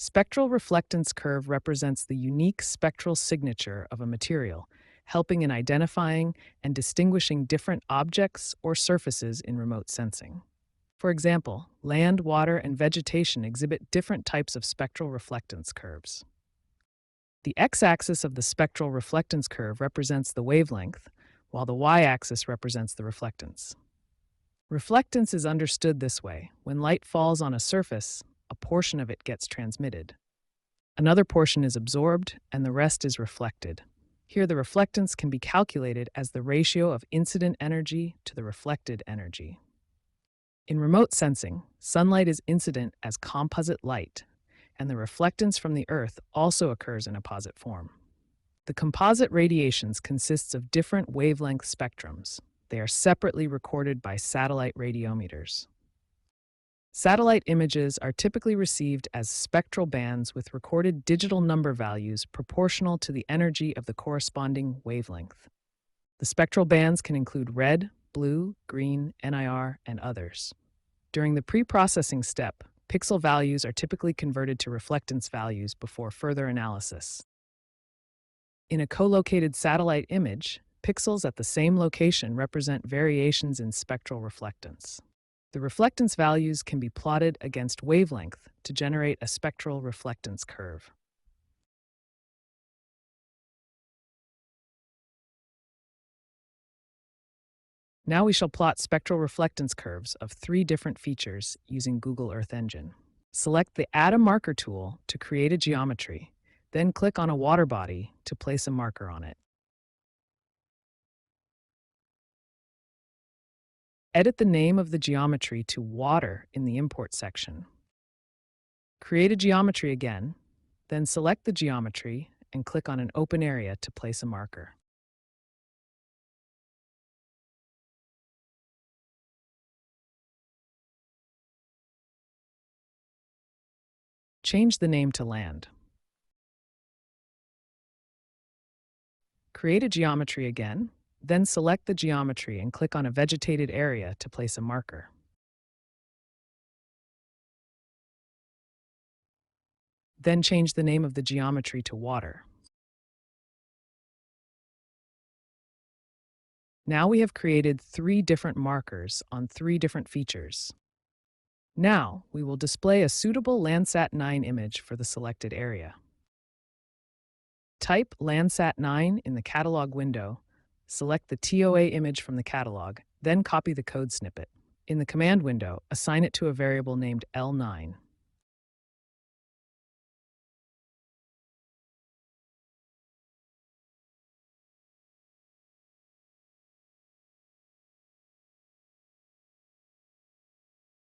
Spectral reflectance curve represents the unique spectral signature of a material, helping in identifying and distinguishing different objects or surfaces in remote sensing. For example, land, water, and vegetation exhibit different types of spectral reflectance curves. The x-axis of the spectral reflectance curve represents the wavelength, while the y-axis represents the reflectance. Reflectance is understood this way: when light falls on a surface, a portion of it gets transmitted. Another portion is absorbed, and the rest is reflected. Here, the reflectance can be calculated as the ratio of incident energy to the reflected energy. In remote sensing, sunlight is incident as composite light, and the reflectance from the Earth also occurs in a posite form. The composite radiations consists of different wavelength spectrums. They are separately recorded by satellite radiometers. Satellite images are typically received as spectral bands with recorded digital number values proportional to the energy of the corresponding wavelength. The spectral bands can include red, blue, green, NIR, and others. During the pre-processing step, pixel values are typically converted to reflectance values before further analysis. In a co-located satellite image, pixels at the same location represent variations in spectral reflectance. The reflectance values can be plotted against wavelength to generate a spectral reflectance curve. Now we shall plot spectral reflectance curves of 3 different features using Google Earth Engine. Select the Add a Marker tool to create a geometry, then click on a water body to place a marker on it. Edit the name of the geometry to Water in the Import section. Create a geometry again, then select the geometry and click on an open area to place a marker. Change the name to Land. Create a geometry again, then select the geometry and click on a vegetated area to place a marker. Then change the name of the geometry to Water. Now we have created 3 different markers on 3 different features. Now we will display a suitable Landsat 9 image for the selected area. Type Landsat 9 in the catalog window, select the TOA image from the catalog, then copy the code snippet. In the command window, assign it to a variable named L9.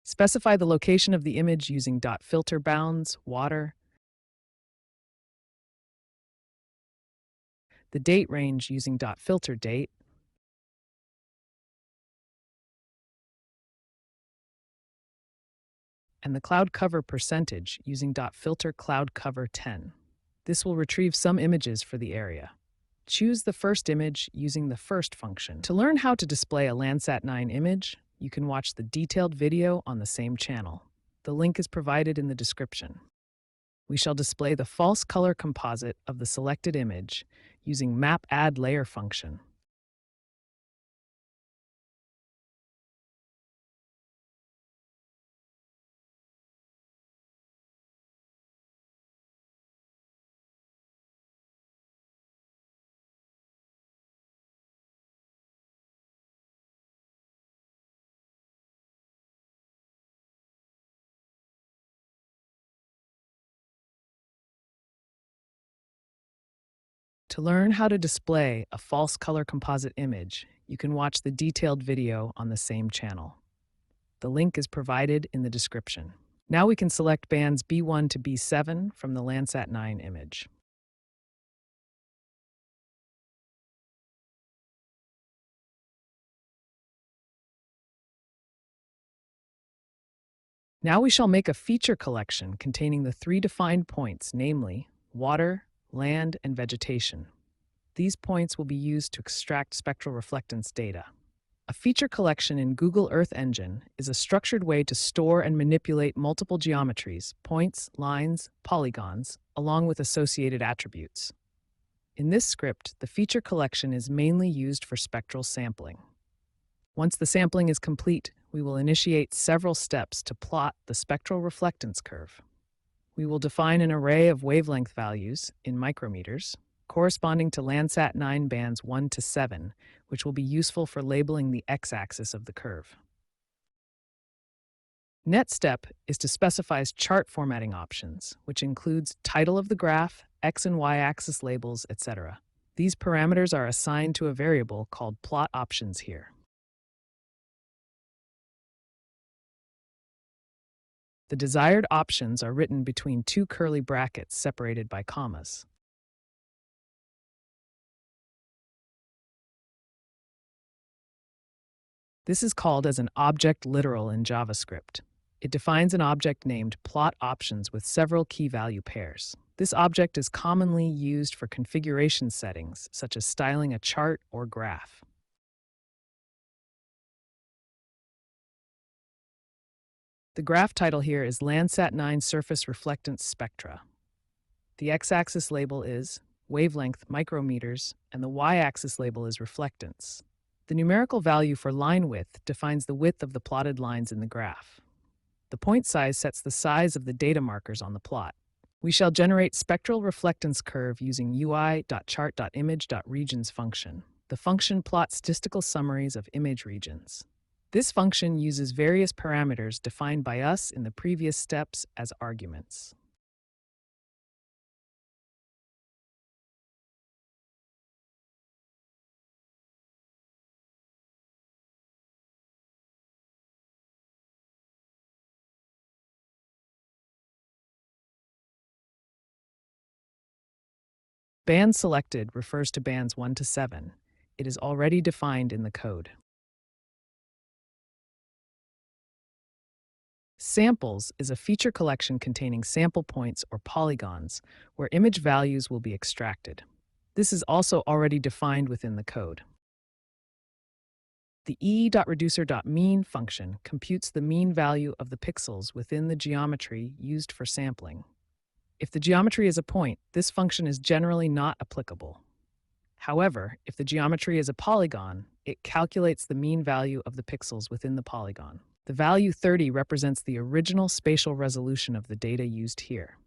Specify the location of the image using .filter bounds, water, the date range using .filter date, and the cloud cover percentage using .filter cloud cover 10. This will retrieve some images for the area. Choose the first image using the first function. To learn how to display a Landsat 9 image, you can watch the detailed video on the same channel. The link is provided in the description. We shall display the false color composite of the selected image using Map Add Layer function. To learn how to display a false color composite image, you can watch the detailed video on the same channel. The link is provided in the description. Now we can select bands B1 to B7 from the Landsat 9 image. Now we shall make a feature collection containing the 3 defined points, namely water, land, and vegetation. These points will be used to extract spectral reflectance data. A feature collection in Google Earth Engine is a structured way to store and manipulate multiple geometries, points, lines, polygons, along with associated attributes. In this script, the feature collection is mainly used for spectral sampling. Once the sampling is complete, we will initiate several steps to plot the spectral reflectance curve. We will define an array of wavelength values in micrometers corresponding to Landsat 9 bands 1 to 7, which will be useful for labeling the x-axis of the curve. Next step is to specify chart formatting options, which includes title of the graph, x and y-axis labels, etc. These parameters are assigned to a variable called plot options here. The desired options are written between two curly brackets separated by commas. This is called as an object literal in JavaScript. It defines an object named plot options with several key value pairs. This object is commonly used for configuration settings, such as styling a chart or graph. The graph title here is Landsat 9 Surface Reflectance Spectra. The x-axis label is wavelength micrometers, and the y-axis label is reflectance. The numerical value for line width defines the width of the plotted lines in the graph. The point size sets the size of the data markers on the plot. We shall generate spectral reflectance curve using ui.chart.image.regions function. The function plots statistical summaries of image regions. This function uses various parameters defined by us in the previous steps as arguments. Band selected refers to bands 1 to 7. It is already defined in the code. Samples is a feature collection containing sample points or polygons where image values will be extracted. This is also already defined within the code. The e.reducer.mean function computes the mean value of the pixels within the geometry used for sampling. If the geometry is a point, this function is generally not applicable. However, if the geometry is a polygon, it calculates the mean value of the pixels within the polygon. The value 30 represents the original spatial resolution of the data used here.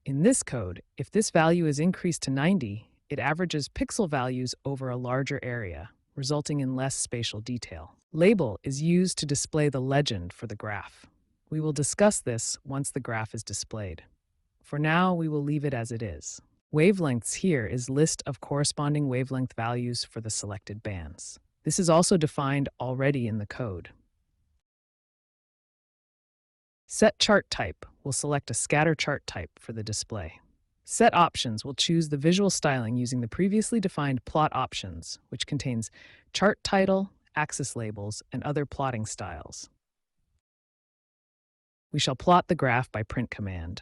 In this code, if this value is increased to 90, it averages pixel values over a larger area, resulting in less spatial detail. Label is used to display the legend for the graph. We will discuss this once the graph is displayed. For now, we will leave it as it is. Wavelengths here is list of corresponding wavelength values for the selected bands. This is also defined already in the code. Set chart type will select a scatter chart type for the display. Set options will choose the visual styling using the previously defined plot options, which contains chart title, axis labels, and other plotting styles. We shall plot the graph by print command.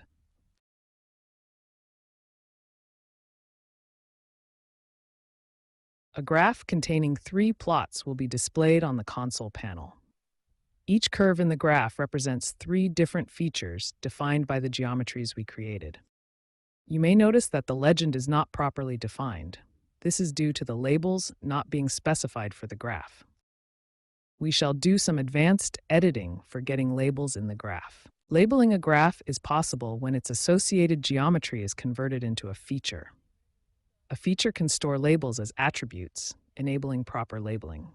A graph containing 3 plots will be displayed on the console panel. Each curve in the graph represents 3 different features defined by the geometries we created. You may notice that the legend is not properly defined. This is due to the labels not being specified for the graph. We shall do some advanced editing for getting labels in the graph. Labeling a graph is possible when its associated geometry is converted into a feature. A feature can store labels as attributes, enabling proper labeling.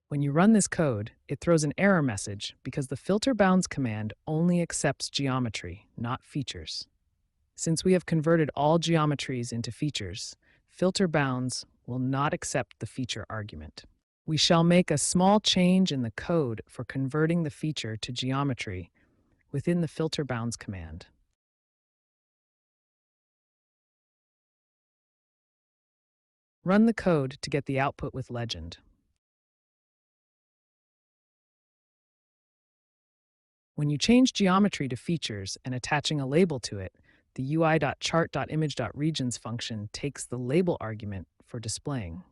When you run this code, it throws an error message because the filter bounds command only accepts geometry, not features. Since we have converted all geometries into features, filter bounds will not accept the feature argument. We shall make a small change in the code for converting the feature to geometry within the filter bounds command. Run the code to get the output with legend. When you change geometry to features and attaching a label to it, the UI.chart.image.regions function takes the label argument for displaying.